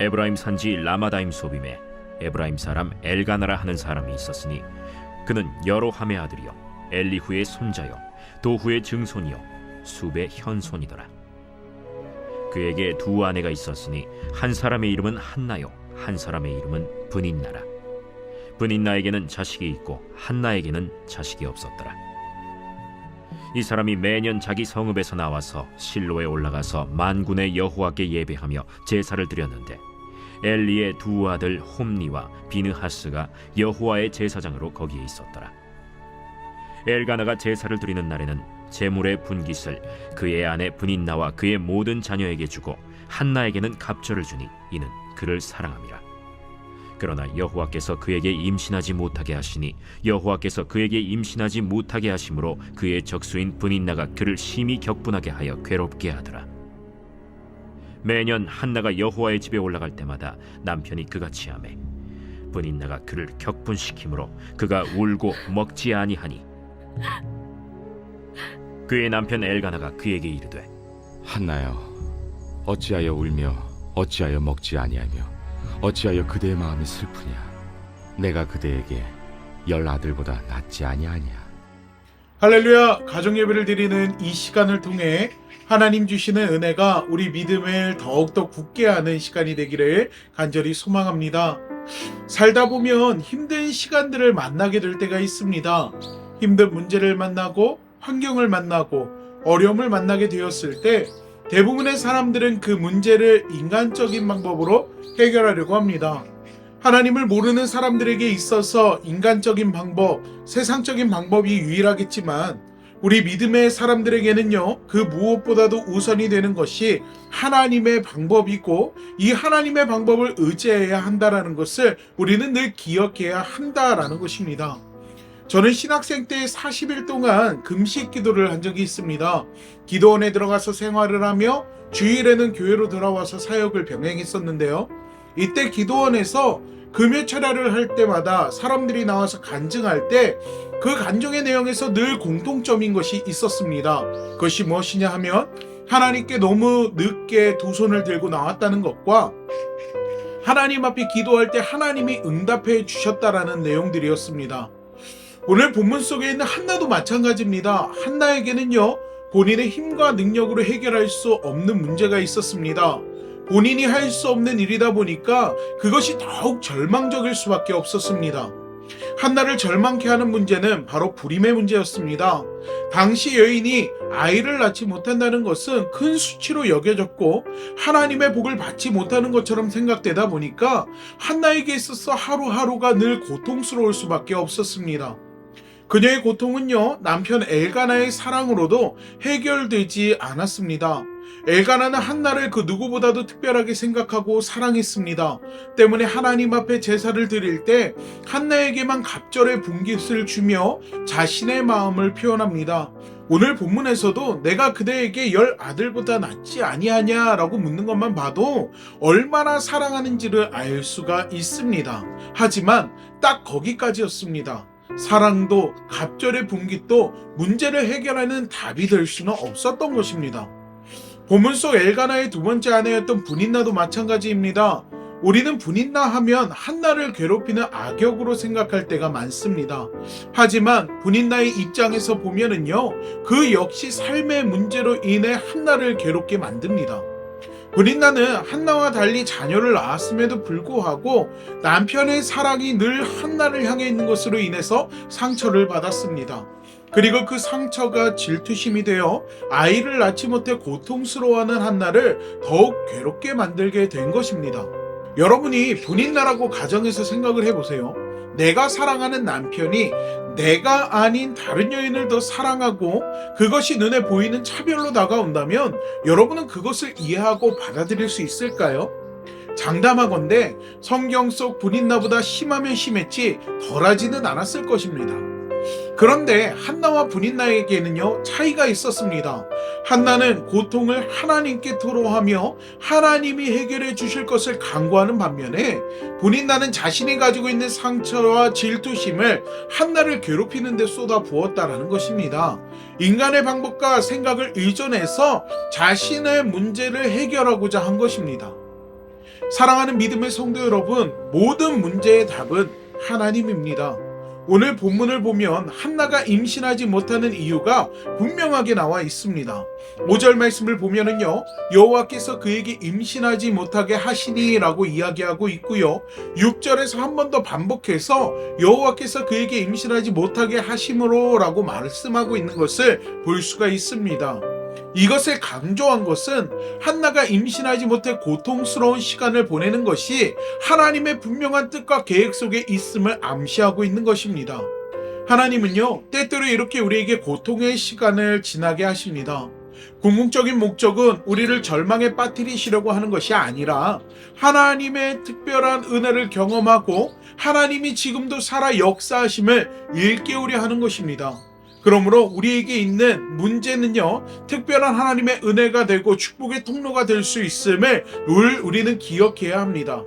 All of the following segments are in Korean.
에브라임 산지 라마다임 소빔에 에브라임 사람 엘가나라 하는 사람이 있었으니 그는 여로함의 아들이요 엘리후의 손자요 도후의 증손이요 숲의 현손이더라. 그에게 두 아내가 있었으니 한 사람의 이름은 한나요 한 사람의 이름은 브닌나라. 브닌나에게는 자식이 있고 한나에게는 자식이 없었더라. 이 사람이 매년 자기 성읍에서 나와서 실로에 올라가서 만군의 여호와께 예배하며 제사를 드렸는데 엘리의 두 아들 홈니와 비느하스가 여호와의 제사장으로 거기에 있었더라. 엘가나가 제사를 드리는 날에는 제물의 분깃을 그의 아내 브닌나와 그의 모든 자녀에게 주고 한나에게는 갑절을 주니 이는 그를 사랑함이라. 그러나 여호와께서 그에게 임신하지 못하게 하시니 여호와께서 그에게 임신하지 못하게 하심으로 그의 적수인 브닌나가 그를 심히 격분하게 하여 괴롭게 하더라. 매년 한나가 여호와의 집에 올라갈 때마다 남편이 그같이 하매 브닌나가 그를 격분시키므로 그가 울고 먹지 아니하니 그의 남편 엘가나가 그에게 이르되 한나여, 어찌하여 울며 어찌하여 먹지 아니하며 어찌하여 그대의 마음이 슬프냐? 내가 그대에게 10 아들보다 낫지 아니하냐? 할렐루야. 가정예배를 드리는 이 시간을 통해 하나님 주시는 은혜가 우리 믿음을 더욱더 굳게 하는 시간이 되기를 간절히 소망합니다. 살다 보면 힘든 시간들을 만나게 될 때가 있습니다. 힘든 문제를 만나고 환경을 만나고 어려움을 만나게 되었을 때 대부분의 사람들은 그 문제를 인간적인 방법으로 해결하려고 합니다. 하나님을 모르는 사람들에게 있어서 인간적인 방법, 세상적인 방법이 유일하겠지만 우리 믿음의 사람들에게는요, 그 무엇보다도 우선이 되는 것이 하나님의 방법이고 이 하나님의 방법을 의지해야 한다는 것을 우리는 늘 기억해야 한다라는 것입니다. 저는 신학생 때 40일 동안 금식 기도를 한 적이 있습니다. 기도원에 들어가서 생활을 하며 주일에는 교회로 돌아와서 사역을 병행했었는데요. 이때 기도원에서 금요 철야를 할 때마다 사람들이 나와서 간증할 때 그 간증의 내용에서 늘 공통점인 것이 있었습니다. 그것이 무엇이냐 하면 하나님께 너무 늦게 두 손을 들고 나왔다는 것과 하나님 앞에 기도할 때 하나님이 응답해 주셨다라는 내용들이었습니다. 오늘 본문 속에 있는 한나도 마찬가지입니다. 한나에게는요, 본인의 힘과 능력으로 해결할 수 없는 문제가 있었습니다. 본인이 할 수 없는 일이다 보니까 그것이 더욱 절망적일 수밖에 없었습니다. 한나를 절망케 하는 문제는 바로 불임의 문제였습니다. 당시 여인이 아이를 낳지 못한다는 것은 큰 수치로 여겨졌고 하나님의 복을 받지 못하는 것처럼 생각되다 보니까 한나에게 있어서 하루하루가 늘 고통스러울 수밖에 없었습니다. 그녀의 고통은요, 남편 엘가나의 사랑으로도 해결되지 않았습니다. 엘가나는 한나를 그 누구보다도 특별하게 생각하고 사랑했습니다. 때문에 하나님 앞에 제사를 드릴 때 한나에게만 갑절의 분깃을 주며 자신의 마음을 표현합니다. 오늘 본문에서도 내가 그대에게 10 아들보다 낫지 아니하냐라고 묻는 것만 봐도 얼마나 사랑하는지를 알 수가 있습니다. 하지만 딱 거기까지였습니다. 사랑도 갑절의 분깃도 문제를 해결하는 답이 될 수는 없었던 것입니다. 본문 속 엘가나의 두 번째 아내였던 브닌나도 마찬가지입니다. 우리는 브닌나 하면 한나를 괴롭히는 악역으로 생각할 때가 많습니다. 하지만 브닌나의 입장에서 보면은요, 그 역시 삶의 문제로 인해 한나를 괴롭게 만듭니다. 브닌나는 한나와 달리 자녀를 낳았음에도 불구하고 남편의 사랑이 늘 한나를 향해 있는 것으로 인해서 상처를 받았습니다. 그리고 그 상처가 질투심이 되어 아이를 낳지 못해 고통스러워하는 한나를 더욱 괴롭게 만들게 된 것입니다. 여러분이 브닌나라고 가정해서 생각을 해보세요. 내가 사랑하는 남편이 내가 아닌 다른 여인을 더 사랑하고 그것이 눈에 보이는 차별로 다가온다면 여러분은 그것을 이해하고 받아들일 수 있을까요? 장담하건대 성경 속 브닌나보다 심하면 심했지 덜하지는 않았을 것입니다. 그런데 한나와 브닌나에게는요, 차이가 있었습니다. 한나는 고통을 하나님께 토로하며 하나님이 해결해 주실 것을 간구하는 반면에 브닌나는 자신이 가지고 있는 상처와 질투심을 한나를 괴롭히는 데 쏟아 부었다라는 것입니다. 인간의 방법과 생각을 의존해서 자신의 문제를 해결하고자 한 것입니다. 사랑하는 믿음의 성도 여러분, 모든 문제의 답은 하나님입니다. 오늘 본문을 보면 한나가 임신하지 못하는 이유가 분명하게 나와 있습니다. 5절 말씀을 보면은요, 여호와께서 그에게 임신하지 못하게 하시니라고 이야기하고 있고요. 6절에서 한 번 더 반복해서 여호와께서 그에게 임신하지 못하게 하심으로라고 말씀하고 있는 것을 볼 수가 있습니다. 이것을 강조한 것은 한나가 임신하지 못해 고통스러운 시간을 보내는 것이 하나님의 분명한 뜻과 계획 속에 있음을 암시하고 있는 것입니다. 하나님은요, 때때로 이렇게 우리에게 고통의 시간을 지나게 하십니다. 궁극적인 목적은 우리를 절망에 빠뜨리시려고 하는 것이 아니라 하나님의 특별한 은혜를 경험하고 하나님이 지금도 살아 역사하심을 일깨우려 하는 것입니다. 그러므로 우리에게 있는 문제는요, 특별한 하나님의 은혜가 되고 축복의 통로가 될 수 있음을 늘 우리는 기억해야 합니다.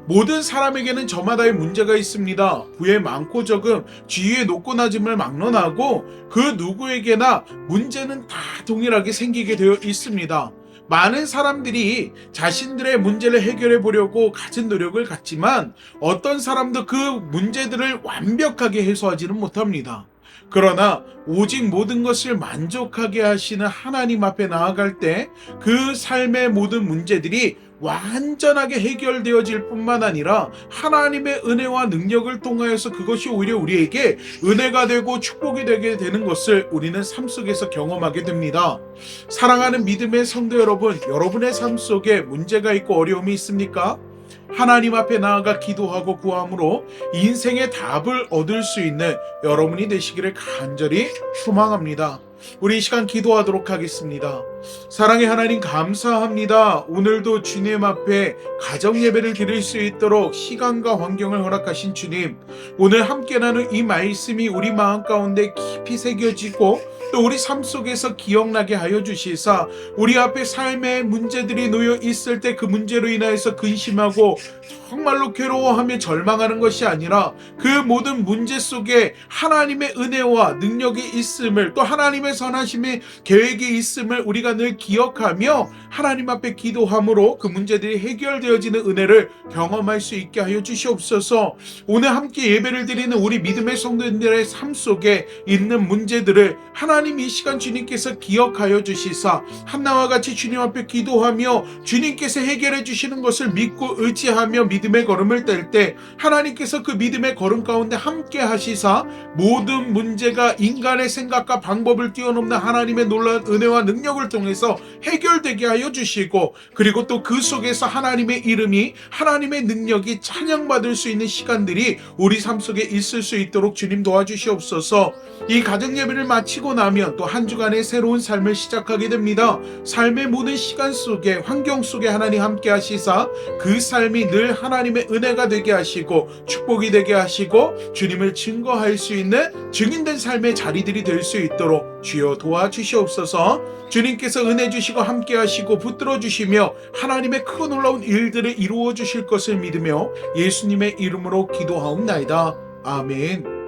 모든 사람에게는 저마다의 문제가 있습니다. 부의 많고 적음, 지위의 높고 낮음을 막론하고 그 누구에게나 문제는 다 동일하게 생기게 되어 있습니다. 많은 사람들이 자신들의 문제를 해결해 보려고 갖은 노력을 갖지만 어떤 사람도 그 문제들을 완벽하게 해소하지는 못합니다. 그러나 오직 모든 것을 만족하게 하시는 하나님 앞에 나아갈 때 그 삶의 모든 문제들이 완전하게 해결되어질 뿐만 아니라 하나님의 은혜와 능력을 통하여서 그것이 오히려 우리에게 은혜가 되고 축복이 되게 되는 것을 우리는 삶 속에서 경험하게 됩니다. 사랑하는 믿음의 성도 여러분, 여러분의 삶 속에 문제가 있고 어려움이 있습니까? 하나님 앞에 나아가 기도하고 구함으로 인생의 답을 얻을 수 있는 여러분이 되시기를 간절히 소망합니다. 우리 이 시간 기도하도록 하겠습니다. 사랑의 하나님, 감사합니다. 오늘도 주님 앞에 가정 예배를 드릴 수 있도록 시간과 환경을 허락하신 주님, 오늘 함께 나눈 이 말씀이 우리 마음 가운데 깊이 새겨지고 또 우리 삶 속에서 기억나게 하여 주시사 우리 앞에 삶의 문제들이 놓여 있을 때 그 문제로 인하여서 근심하고 정말로 괴로워하며 절망하는 것이 아니라 그 모든 문제 속에 하나님의 은혜와 능력이 있음을, 또 하나님의 선하심의 계획이 있음을 우리가 늘 기억하며 하나님 앞에 기도함으로 그 문제들이 해결되어지는 은혜를 경험할 수 있게 하여 주시옵소서. 오늘 함께 예배를 드리는 우리 믿음의 성도들의 삶 속에 있는 문제들을 하나님 이 시간 주님께서 기억하여 주시사 한나와 같이 주님 앞에 기도하며 주님께서 해결해 주시는 것을 믿고 의지하며 믿음의 걸음을 뗄 때 하나님께서 그 믿음의 걸음 가운데 함께 하시사 모든 문제가 인간의 생각과 방법을 뛰어넘는 하나님의 놀라운 은혜와 능력을 통해서 해결되게 하여 주시고, 그리고 또 그 속에서 하나님의 이름이, 하나님의 능력이 찬양받을 수 있는 시간들이 우리 삶 속에 있을 수 있도록 주님 도와주시옵소서. 이 가정 예배를 마치고 나면 또 한 주간의 새로운 삶을 시작하게 됩니다. 삶의 모든 시간 속에, 환경 속에 하나님 함께 하시사 그 삶이 늘 하나님의 은혜가 되게 하시고 축복이 되게 하시고 주님을 증거할 수 있는 증인된 삶의 자리들이 될 수 있도록 주여 도와주시옵소서. 주님께서 은혜 주시고 함께 하시고 붙들어 주시며 하나님의 크고 놀라운 일들을 이루어 주실 것을 믿으며 예수님의 이름으로 기도하옵나이다. 아멘.